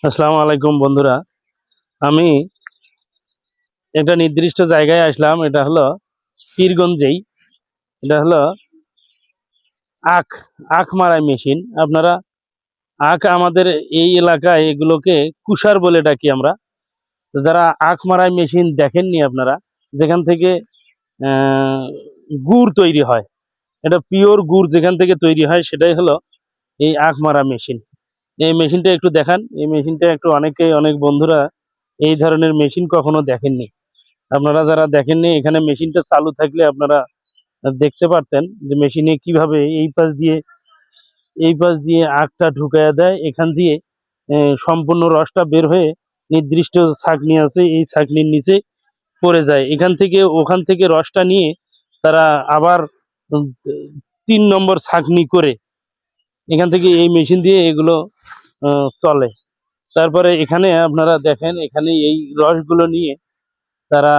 আসসালামু আলাইকুম বন্ধুরা। আমি একটা নির্দিষ্ট জায়গায় আসলাম। এটা হলো পীরগঞ্জেই। এটা হলো আখ আখ মারাই মেশিন। আপনারা আখ আমাদের এই এলাকায় এগুলোকে কুষার বলে ডাকি আমরা। তো যারা আখ মারাই মেশিন দেখেননি আপনারা, যেখান থেকে আহ, গুড় তৈরি হয়, এটা পিওর গুড় যেখান থেকে তৈরি হয় সেটাই হলো এই আখ মারা মেশিন। এই মেশিনটা একটু দেখান। এই মেশিনটা একটু অনেক বন্ধুরা এই ধরনের মেশিন কখনো দেখেননি। আপনারা যারা দেখেননি, এখানে মেশিনটা চালু থাকলে আপনারা দেখতে পারতেন যে মেশিনে কিভাবে এই পাশ দিয়ে আখটা ঢুকাইয়া দেয়। এখান দিয়ে সম্পূর্ণ রসটা বের হয়ে নির্দিষ্ট ছাঁকনি আছে, এই ছাঁকনির নিচে পড়ে যায়। এখান থেকে ওখান থেকে রসটা নিয়ে তারা আবার উম, 3 নম্বর ছাঁকনি করে এখান থেকে এই মেশিন দিয়ে এগুলো চলে। তারপরে এখানে আপনারা দেখেন, এখানে এই রসগুলো নিয়ে তারা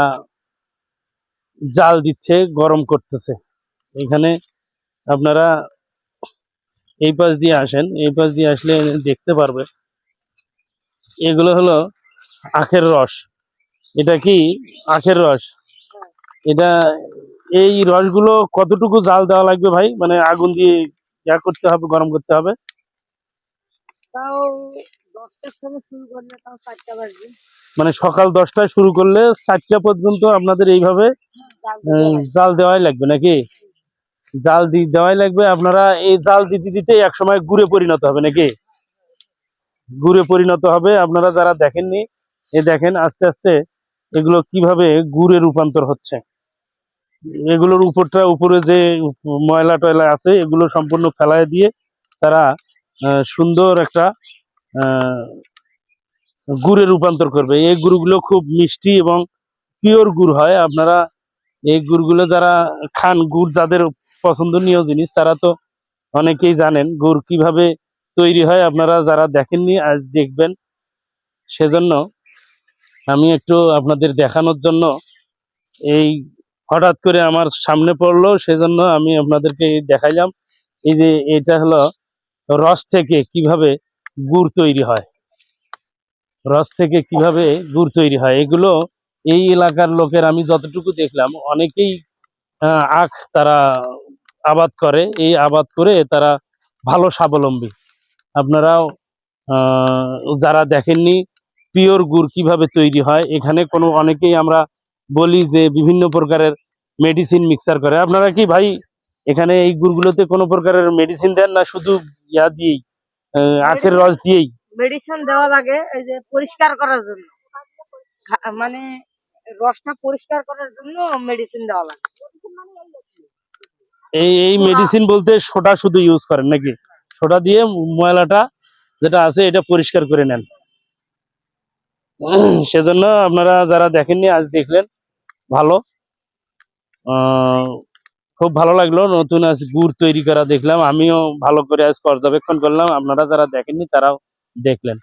জাল দিচ্ছে, গরম করতেছে। এখানে আপনারা এই পাশ দিয়ে আসেন, এই পাশ দিয়ে আসলে দেখতে পারবে এগুলো হলো আখের রস। এটা কি আখের রস? এটা এই রসগুলো কতটুকু জাল দেওয়া লাগবে ভাই? মানে আগুন দিয়ে ইয়া করতে হবে, গরম করতে হবে। তাও ১০টার সময় শুরু করলে তাও ৪টা বাজবে। মানে সকাল 10টায় শুরু করলে 4টা পর্যন্ত আপনাদের এইভাবে জাল দিতে লাগে। জাল দেওয়াই লাগবে নাকি? দেওয়াই লাগবে। আপনারা এই জাল দিতে দিতে এক সময় গুড়ে পরিণত হবে নাকি? গুড়ে পরিণত হবে। আপনারা যারা দেখেননি, এ দেখেন আস্তে আস্তে এগুলো কিভাবে গুড়ে রূপান্তর হচ্ছে। এগুলোর উপরে যে ময়লা টয়লা আছে এগুলো সম্পূর্ণ ফেলায় দিয়ে তারা সুন্দর একটা আহ, গুড়ে রূপান্তর করবে। এই গুড়গুলো খুব মিষ্টি এবং পিওর গুড় হয়। আপনারা এই গুড়গুলো যারা খান, গুড় যাদের পছন্দনীয় জিনিস তারা তো অনেকেই জানেন গুড় কিভাবে তৈরি হয়। আপনারা যারা দেখেননি আজ দেখবেন। সেজন্য আমি একটু আপনাদের দেখানোর জন্য এই হঠাৎ করে আমার সামনে পড়লো, সেজন্য আমি আপনাদেরকে দেখাইলাম। এই যে এটা হলো রস থেকে কিভাবে গুড় তৈরি হয়। রস থেকে কিভাবে গুড় তৈরি হয় এগুলো এই এলাকার লোকের আমি যতটুকু দেখলাম অনেকেই আখ তারা আবাদ করে। এই আবাদ করে তারা ভালো স্বাবলম্বী। আপনারাও যারা দেখেননি পিওর গুড় কিভাবে তৈরি হয়, এখানে কোনো অনেকেই আমরা বলি যে বিভিন্ন প্রকারের মেডিসিন মিক্সার করে। আপনারা কি ভাই এখানে এই গুড়গুলোতে কোনো প্রকারের মেডিসিন দেন না শুধু ইয়া দিয়েই আখের রস দিয়েই? মেডিসিন দেওয়া লাগে এই যে পরিষ্কার করার জন্য। মানে রসটা পরিষ্কার করার জন্য মেডিসিন দেওয়া লাগে। এই মেডিসিন বলতে সোডা শুধু ইউজ করেন নাকি? সোডা দিয়ে ময়লাটা যেটা আছে এটা পরিষ্কার করে নেন। সেজন্য আপনারা যারা দেখেননি আজ দেখলেন, ভালো। আহ, খুব ভালো লাগলো। নতুন আজ গুড় তৈরি করা দেখলাম, আমিও ভালো করে আজ পর্যবেক্ষণ করলাম। আপনারা যারা দেখেননি তারাও দেখলেন।